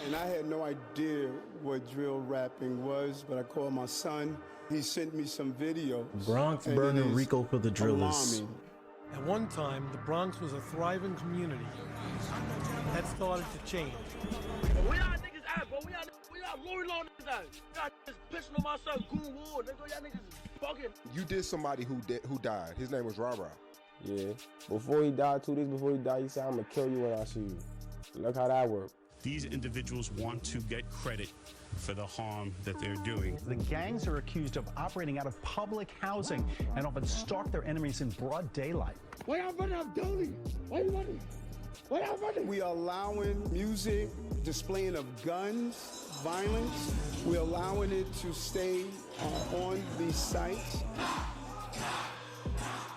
And I had no idea what drill rapping was, but I called my son. He sent me some videos. Bronx burning RICO for the drillers. Alarming. At one time, the Bronx was a thriving community. That started to change. Where y'all niggas at, bro? Where y'all rolling on niggas at? Y'all niggas pissing on my son, Goon Ward, nigga. Y'all niggas is bugging. You did somebody who died. His name was Rah Rah. Yeah. Before he died, 2 days before he died, he said, I'm gonna kill you when I see you. Look how that worked. These individuals want to get credit for the harm that they're doing. The gangs are accused of operating out of public housing and often stalk their enemies in broad daylight. Why y'all running up Dolly? Why you running? Why y'all running? We are allowing music, displaying of guns, violence. We're allowing it to stay on these sites.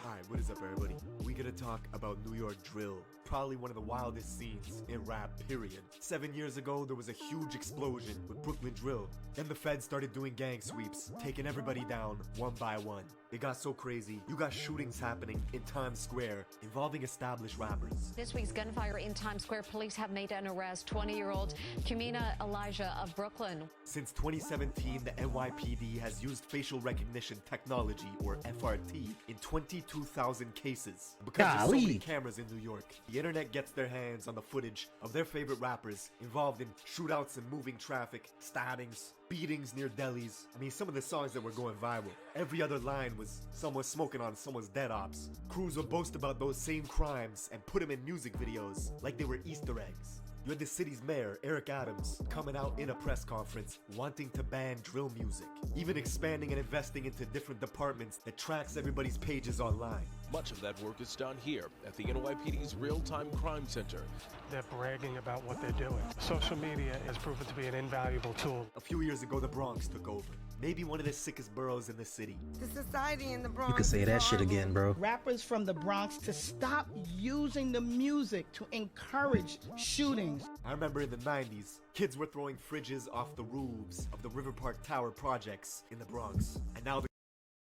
Hi, what is up, everybody? We gonna talk about New York drill. Probably one of the wildest scenes in rap, period. 7 years ago, there was a huge explosion with Brooklyn drill. Then the feds started doing gang sweeps, taking everybody down one by one. It got so crazy, you got shootings happening in Times Square involving established rappers. This week's gunfire in Times Square, police have made an arrest. 20-year-old Kumina Elijah of Brooklyn. Since 2017, the NYPD has used facial recognition technology, or FRT, in 22,000 cases. Because there's so many cameras in New York, the internet gets their hands on the footage of their favorite rappers involved in shootouts and moving traffic, stabbings, beatings near delis. I mean, some of the songs that were going viral. Every other line was someone smoking on someone's dead ops. Crews would boast about those same crimes and put them in music videos like they were Easter eggs. You had the city's mayor, Eric Adams, coming out in a press conference wanting to ban drill music, even expanding and investing into different departments that tracks everybody's pages online. Much of that work is done here at the NYPD's Real-Time Crime Center. They're bragging about what they're doing. Social media has proven to be an invaluable tool. A few years ago, the Bronx took over. Maybe one of the sickest boroughs in the city. The society in the Bronx. You can say that shit again, bro. Rappers from the Bronx to stop using the music to encourage shootings. I remember in the 90s, kids were throwing fridges off the roofs of the River Park Tower projects in the Bronx. And now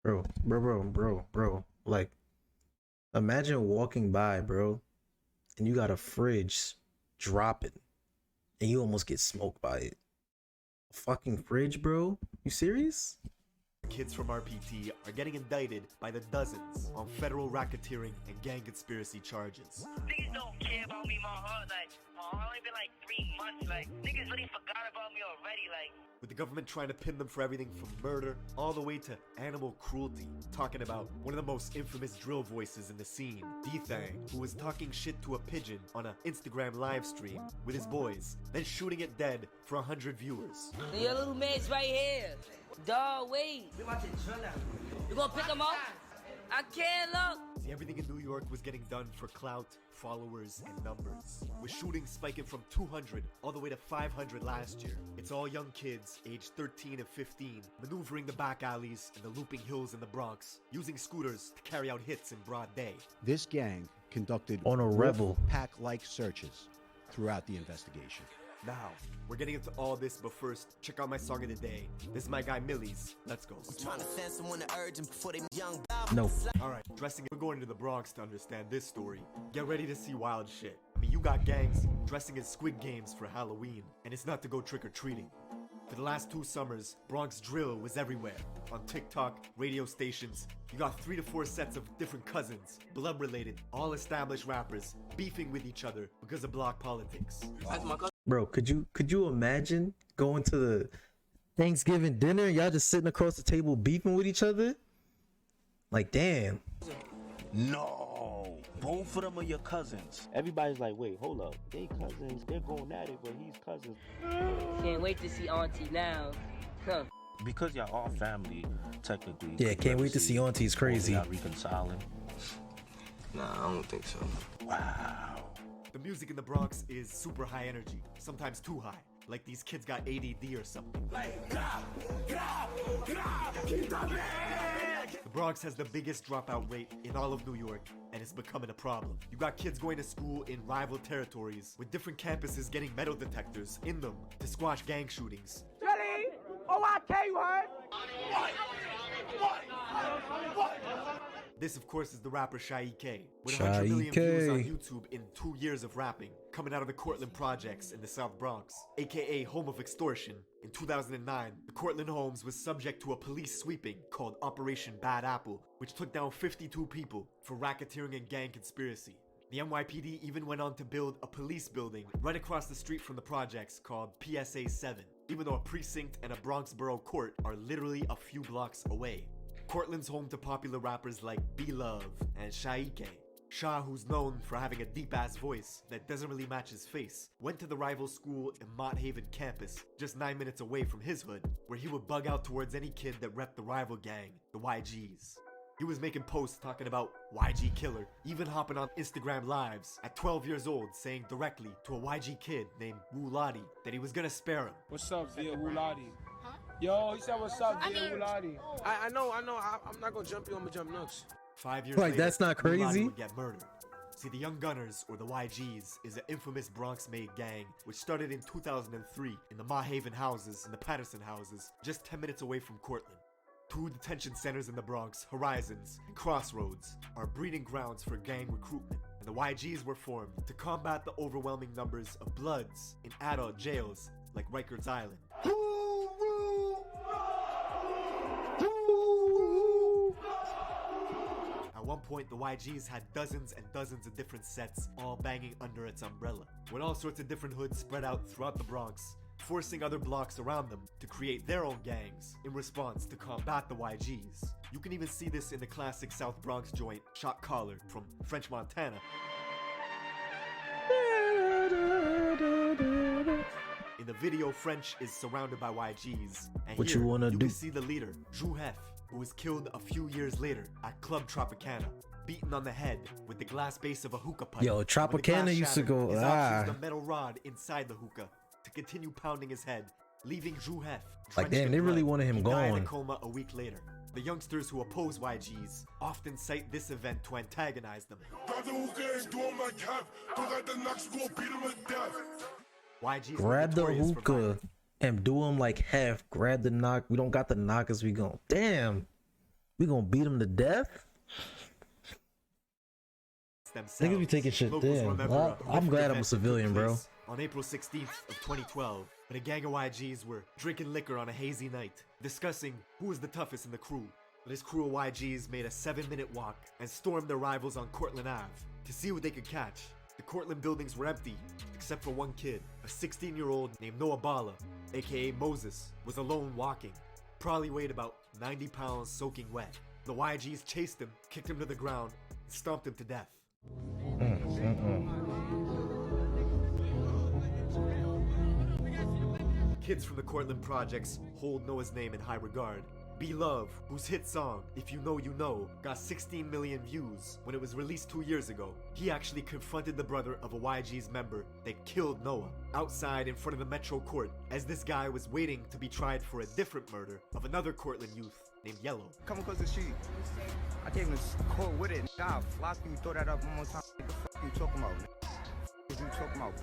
Bro. Like, imagine walking by, bro, and you got a fridge dropping, and you almost get smoked by it. A fucking fridge, bro? You serious? Kids from RPT are getting indicted by the dozens on federal racketeering and gang conspiracy charges. Niggas don't care about me, my heart. Like, my only been like 3 months. Like, niggas really forgot about me already. Like, with the government trying to pin them for everything from murder all the way to animal cruelty. Talking about one of the most infamous drill voices in the scene, D-Thang, who was talking shit to a pigeon on an Instagram live stream with his boys, then shooting it dead for 100 viewers. your little mate's right here. Dawg, wait. We about to drill out. You gonna pick him up? I can't look. See, everything in New York was getting done for clout, followers, and numbers, with shootings spiking from 200 all the way to 500 last year. It's all young kids, aged 13 and 15, maneuvering the back alleys and the looping hills in the Bronx, using scooters to carry out hits in broad day. This gang conducted on a rebel pack-like searches throughout the investigation. Now, we're getting into all this, but first, check out my song of the day. This is my guy Millie's. Let's go. I'm trying to send someone to urge him before they young. No. Alright, we're going to the Bronx to understand this story. Get ready to see wild shit. I mean, you got gangs dressing as Squid Games for Halloween, and it's not to go trick-or-treating. For the last 2 summers, Bronx drill was everywhere. On TikTok, radio stations, you got 3 to 4 sets of different cousins, blood-related, all established rappers, beefing with each other because of block politics. Bro, could you imagine going to the Thanksgiving dinner and y'all just sitting across the table beefing with each other? Like, damn. No, both of them are your cousins. Everybody's like, wait, hold up. They cousins, they're going at it, but he's cousins. Can't wait to see Auntie now. Huh. Because y'all all family, technically. Yeah, can't wait to see Auntie's crazy. Y'all reconciling. Nah, I don't think so. Wow. The music in the Bronx is super high energy, sometimes too high. Like these kids got ADD or something. The Bronx has the biggest dropout rate in all of New York, and it's becoming a problem. You got kids going to school in rival territories, with different campuses getting metal detectors in them to squash gang shootings. Jelly! OIK, you heard? This, of course, is the rapper Shy-E-K, with 100 million views on YouTube in 2 years of rapping, coming out of the Cortland projects in the South Bronx, aka home of extortion. In 2009, the Cortland Homes was subject to a police sweeping called Operation Bad Apple, which took down 52 people for racketeering and gang conspiracy. The NYPD even went on to build a police building right across the street from the projects called PSA 7, even though a precinct and a Bronx borough court are literally a few blocks away. Cortland's home to popular rappers like B-Love and Shy-E-K. Sha, who's known for having a deep-ass voice that doesn't really match his face, went to the rival school in Mott Haven campus, just 9 minutes away from his hood, where he would bug out towards any kid that repped the rival gang, the YGs. He was making posts talking about YG killer, even hopping on Instagram lives at 12 years old saying directly to a YG kid named Wulati that he was gonna spare him. What's up, dear Wulati? Huh? Yo, he said what's up, dear Wulati? I know. I'm not gonna jump you, I'm gonna jump Nooks. 5 years like, later, that's not crazy. Wulati would get murdered. See, the Young Gunners, or the YGs, is an infamous Bronx-made gang which started in 2003 in the Mott Haven houses and the Patterson houses, just 10 minutes away from Cortland. 2 detention centers in the Bronx, Horizons and Crossroads, are breeding grounds for gang recruitment, and the YGs were formed to combat the overwhelming numbers of Bloods in adult jails like Rikers Island. At one point, the YGs had dozens and dozens of different sets all banging under its umbrella, with all sorts of different hoods spread out throughout the Bronx, forcing other blocks around them to create their own gangs in response to combat the YGs. You can even see this in the classic South Bronx joint, Shot Caller from French Montana. In the video, French is surrounded by YGs, and what here, you wanna do? can see the leader, Drew Hef, who was killed a few years later at Club Tropicana, beaten on the head with the glass base of a hookah pipe. Yo, Tropicana used to go, His ops used a metal rod inside the hookah to continue pounding his head, leaving Drew Hef like, damn, they really wanted him he died in gone. a coma a week later. The youngsters who oppose YGs often cite this event to antagonize them. YGs Grab the hookah and do him like Hef. Grab the knock. We don't got the knockers. We gon' damn. We gonna beat him to death. Niggas be taking shit damn. I'm glad I'm a civilian, bro. On April 16th of 2012, when a gang of YGs were drinking liquor on a hazy night, discussing who was the toughest in the crew. This crew of YGs made a 7-minute walk and stormed their rivals on Cortland Ave to see what they could catch. The Cortland buildings were empty, except for one kid, a 16-year-old named Noah Bala, aka Moses, was alone walking. Probably weighed about 90 pounds soaking wet. The YGs chased him, kicked him to the ground, and stomped him to death. Kids from the Cortland projects hold Noah's name in high regard. B-Love, whose hit song, If You Know You Know, got 16 million views when it was released 2 years ago. He actually confronted the brother of a YG's member that killed Noah outside in front of the Metro Court, as this guy was waiting to be tried for a different murder of another Cortland youth named Yellow. Come across the street. I came to court with it. Nah, fly you throw that up one more time. What the fuck you talking about? What you talking about?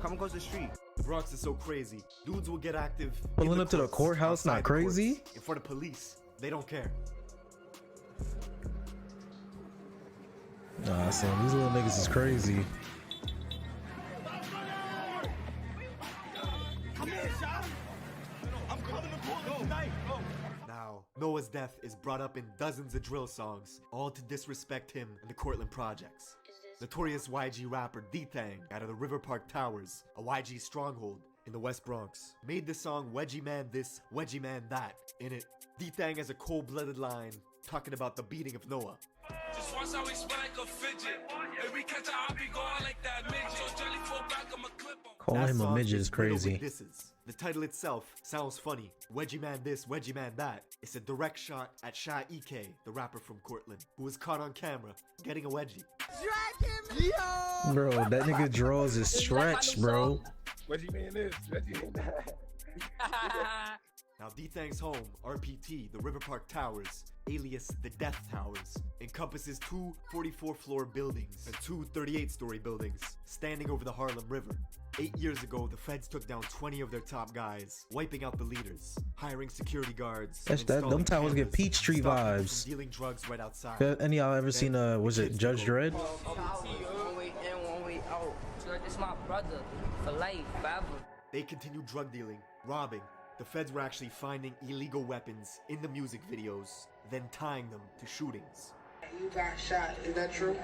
Come across the street. The Bronx is so crazy. Dudes will get active. Pulling up to the courthouse, not crazy? In front of police. They don't care. Nah, Sam, these little niggas is crazy. Now, Noah's death is brought up in dozens of drill songs, all to disrespect him and the Cortland projects. Notorious YG rapper D-Thang out of the River Park Towers, a YG stronghold in the West Bronx, made the song Wedgie Man This, Wedgie Man That. In it, D-Thang has a cold-blooded line talking about the beating of Noah. Just watch how we spin like a fidget. If we catch a hop, we go out like that midget. So Jelly fall back, I'm a clip on. Calling him a midget is crazy. The title itself sounds funny. Wedgie Man This, Wedgie Man That. It's a direct shot at Shy-E-K, the rapper from Cortland, who was caught on camera getting a wedgie. Bro, that nigga draws is stretched, bro. Wedgie Man This, Wedgie Man That. Now D-Thang's home, RPT, the River Park Towers, alias the Death Towers, encompasses two 44-floor buildings and two 38-story buildings standing over the Harlem River. 8 years ago, the feds took down 20 of their top guys, wiping out the leaders, hiring security guards. That's that. Them towers get Peachtree vibes. Dealing drugs right outside. Any of y'all ever seen was it Judge Dredd? One way in, one way out. This is my brother for life, forever. They continued drug dealing, robbing. The feds were actually finding illegal weapons in the music videos, then tying them to shootings. You got shot, is that true?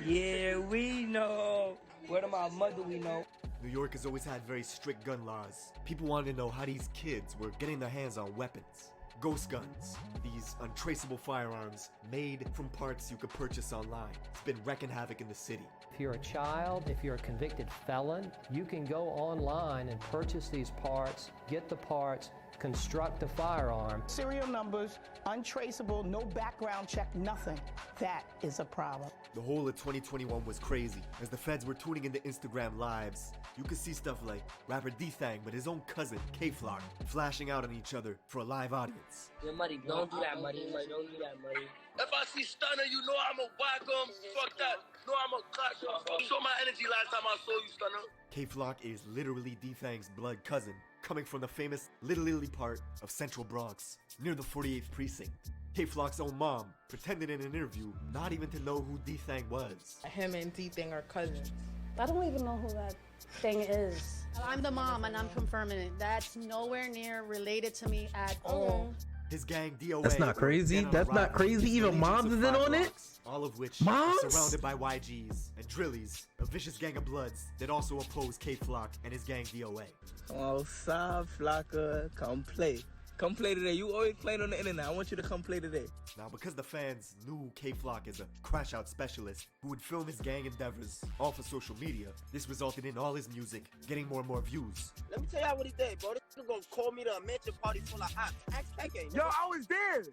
Yeah, we know. Word of my mother, we know. New York has always had very strict gun laws. People wanted to know how these kids were getting their hands on weapons. Ghost guns, these untraceable firearms made from parts you could purchase online. It's been wrecking havoc in the city. If you're a child, if you're a convicted felon, you can go online and purchase these parts, get the parts, construct the firearm. Serial numbers, untraceable, no background check, nothing. That is a problem. The whole of 2021 was crazy. As the feds were tuning into Instagram lives, you could see stuff like rapper D-Thang with his own cousin, K-Flock, flashing out on each other for a live audience. Yeah, Muddy, don't do that, Muddy. Don't do that, Muddy. If I see Stunner, you know I'ma whack him. Fuck that. No, I'ma clash him. Show my energy last time I saw you, Stunner. K-Flock is literally D-Thang's blood cousin, coming from the famous Little Italy part of Central Bronx, near the 48th precinct. K-Flock's own mom pretended in an interview not even to know who D-Thang was. Him and D-Thang are cousins. I don't even know who that thing is. I'm the mom and I'm confirming it. That's nowhere near related to me at all. His gang DOA. That's not crazy. That's not crazy. Even moms is in on it. All of which moms? are surrounded by YGs and Drillies, a vicious gang of bloods that also oppose K-Flock and his gang DOA. Come outside, Flocka. Come play. Come play today. You always playing on the internet. I want you to come play today. Now, because the fans knew K-Flock as a crash-out specialist who would film his gang endeavors all for social media, this resulted in all his music getting more and more views. Let me tell y'all what he did, bro. This nigga gonna call me to a mansion party full of hot. Ask KK. Yo, I was there.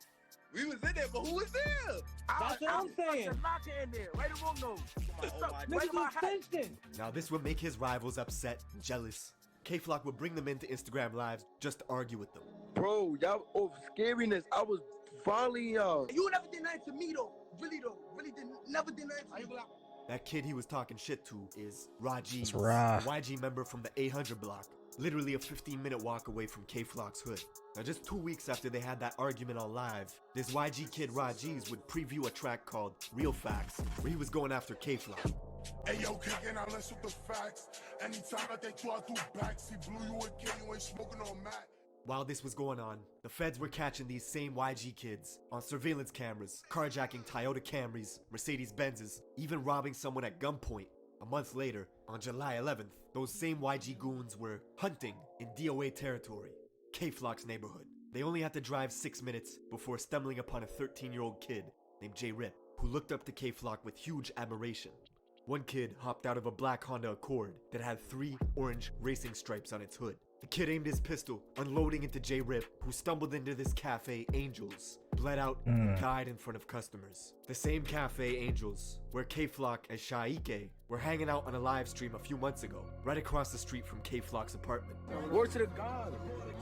We was in there, but who was there? That's what I'm saying. Knocker in there. Right or wrong nose. Right in my hat. Now, this would make his rivals upset and jealous. K-Flock would bring them into Instagram lives just to argue with them. Bro, y'all over scariness. I was following y'all. You never did nothing to me though. Really never did nothing to me. That kid he was talking shit to is Rajiv, a YG member from the 800 block, literally a 15-minute walk away from K-Flock's hood. Now, just 2 weeks after they had that argument on live, this YG kid Rajiv would preview a track called Real Facts, where he was going after K-Flock. Hey yo, kicking out less with the facts. Anytime that they throw out through backs, he blew you and kill you ain't smoking on Mac. While this was going on, the feds were catching these same YG kids on surveillance cameras, carjacking Toyota Camrys, Mercedes Benzes, even robbing someone at gunpoint. A month later, on July 11th, those same YG goons were hunting in DOA territory, K-Flock's neighborhood. They only had to drive 6 minutes before stumbling upon a 13-year-old kid named J-Rip, who looked up to K-Flock with huge admiration. One kid hopped out of a black Honda Accord that had 3 orange racing stripes on its hood. The kid aimed his pistol, unloading into J-Rip, who stumbled into this cafe, Angels, bled out, and died in front of customers. The same cafe, Angels, where K-Flock and Shaike were hanging out on a live stream a few months ago, right across the street from K-Flock's apartment. Word to the God.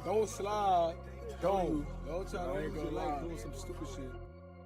Don't slide. Don't try to lose your life doing some stupid shit.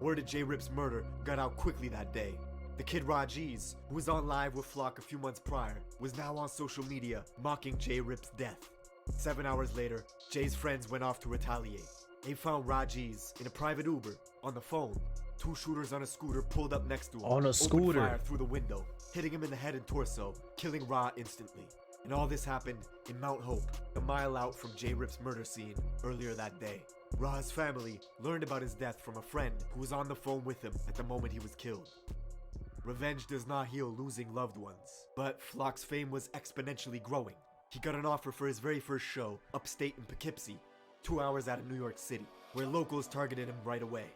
Word of J-Rip's murder got out quickly that day. The kid Rajiz, who was on live with Flock a few months prior, was now on social media mocking J-Rip's death. 7 hours later, Jay's friends went off to retaliate. They found Rajiz in a private Uber on the phone. 2 shooters on a scooter pulled up next to him. On a scooter. Opened fire through the window, hitting him in the head and torso, killing Ra instantly. And all this happened in Mount Hope, a mile out from J-Rip's murder scene earlier that day. Ra's family learned about his death from a friend who was on the phone with him at the moment he was killed. Revenge does not heal losing loved ones, but Flock's fame was exponentially growing. He got an offer for his very first show, upstate in Poughkeepsie, 2 hours out of New York City, where locals targeted him right away.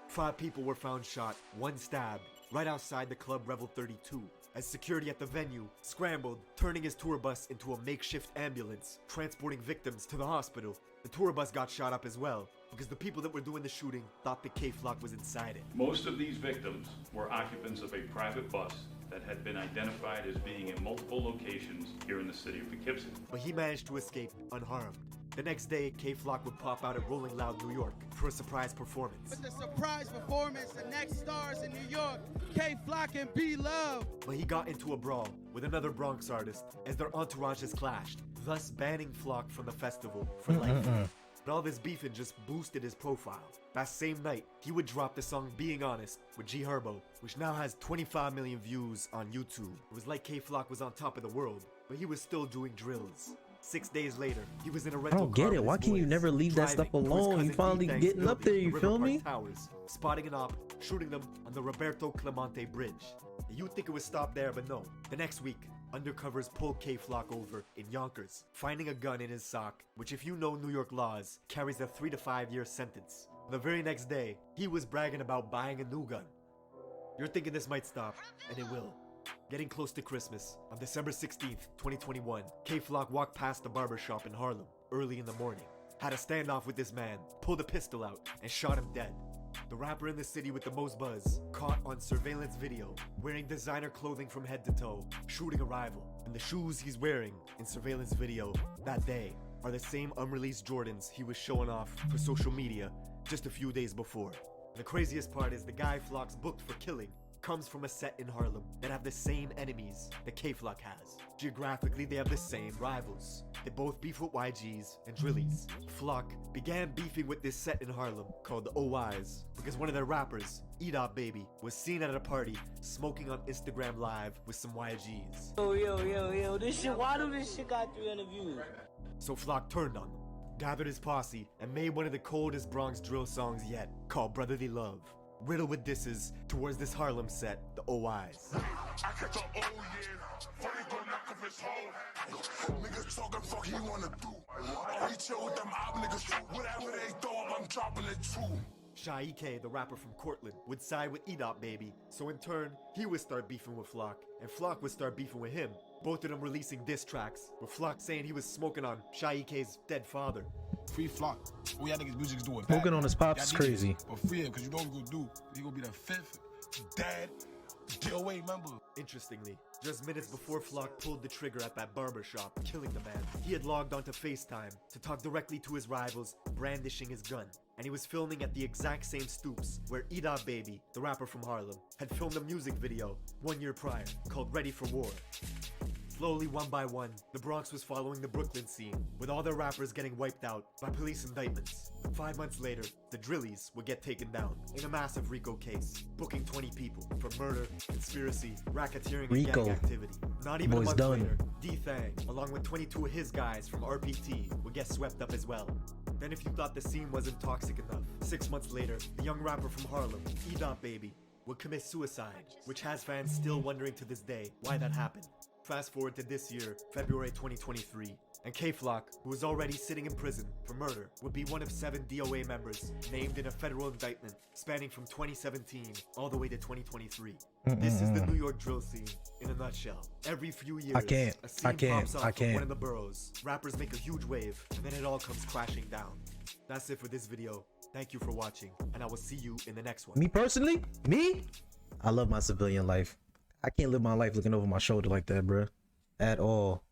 5 people were found shot, 1 stabbed, right outside the club Revel 32, as security at the venue scrambled, turning his tour bus into a makeshift ambulance, transporting victims to the hospital. The tour bus got shot up as well, because the people that were doing the shooting thought the K-Flock was inside it. Most of these victims were occupants of a private bus that had been identified as being in multiple locations here in the city of Poughkeepsie. But he managed to escape unharmed. The next day, K-Flock would pop out at Rolling Loud, New York for a surprise performance. With the surprise performance, the next stars in New York, K-Flock and B-Love. But he got into a brawl with another Bronx artist as their entourages clashed, thus banning Flock from the festival for life. But all this beefing just boosted his profile. That same night, he would drop the song Being Honest with G Herbo, which now has 25 million views on YouTube. It was like K-Flock was on top of the world, but he was still doing drills. 6 days later, he was in a I rental don't get car it. with Why his can't you boys, never leave that stuff driving to his alone? You cousin finally D-Thang's getting up there, building, you the feel River me? Park Towers, spotting an op, shooting them on the Roberto Clemente Bridge. You'd think it would stop there, but no. The next week, undercovers pulled K-Flock over in Yonkers, finding a gun in his sock, which if you know New York laws, carries a 3 to 5 year sentence. The very next day, he was bragging about buying a new gun. You're thinking this might stop, and it will. Getting close to Christmas, on December 16th, 2021, K-Flock walked past the barbershop in Harlem early in the morning, had a standoff with this man, pulled a pistol out, and shot him dead. The rapper in the city with the most buzz, caught on surveillance video, wearing designer clothing from head to toe, shooting a rival. And the shoes he's wearing in surveillance video that day are the same unreleased Jordans he was showing off for social media just a few days before. The craziest part is the guy Flock's booked for killing comes from a set in Harlem that have the same enemies that K-Flock has. Geographically, they have the same rivals. They both beef with YGs and Drillies. Flock began beefing with this set in Harlem called the OIs because one of their rappers, E-Dot Baby, was seen at a party smoking on Instagram Live with some YGs. Yo, this shit, why do this shit got 300 views? So Flock turned on them, gathered his posse, and made one of the coldest Bronx drill songs yet, called Brotherly Love, riddled with disses towards this Harlem set, the OIs. I catch a funny gon' knock off his hoe. Niggas talking fuck he wanna do. He chill with them op niggas, whatever they throw up, I'm dropping it too. Shy EK, the rapper from Cortland, would side with E-Dot Baby, so in turn, he would start beefing with Flock, and Flock would start beefing with him, both of them releasing diss tracks, with Flock saying he was smoking on Shy EK's dead father. Free Flock. All y'all niggas music's doing bad. Smoking on his pops is crazy. But free him, cause you know what we gonna do. We gonna be the 5th dad. DOA member. Interestingly, just minutes before Flock pulled the trigger at that barbershop, killing the man, he had logged onto FaceTime to talk directly to his rivals, brandishing his gun. And he was filming at the exact same stoops where E-Dot Baby, the rapper from Harlem, had filmed a music video 1 year prior called Ready for War. Slowly, one by one, the Bronx was following the Brooklyn scene, with all their rappers getting wiped out by police indictments. 5 months later, the Drillies would get taken down in a massive RICO case, booking 20 people for murder, conspiracy, racketeering, and gang activity. Not even a month later, D-Thang, along with 22 of his guys from RPT, would get swept up as well. Then if you thought the scene wasn't toxic enough, 6 months later, the young rapper from Harlem, E-Dot Baby, would commit suicide, which has fans still wondering to this day why that happened. Fast forward to this year, February 2023, and K-Flock, who was already sitting in prison for murder, would be one of 7 DOA members named in a federal indictment spanning from 2017 all the way to 2023. This is the New York drill scene in a nutshell. Every few years, a scene pops off from one of the boroughs. Rappers make a huge wave, and then it all comes crashing down. That's it for this video. Thank you for watching, and I will see you in the next one. Me personally? Me? I love my civilian life. I can't live my life looking over my shoulder like that, bruh. At all.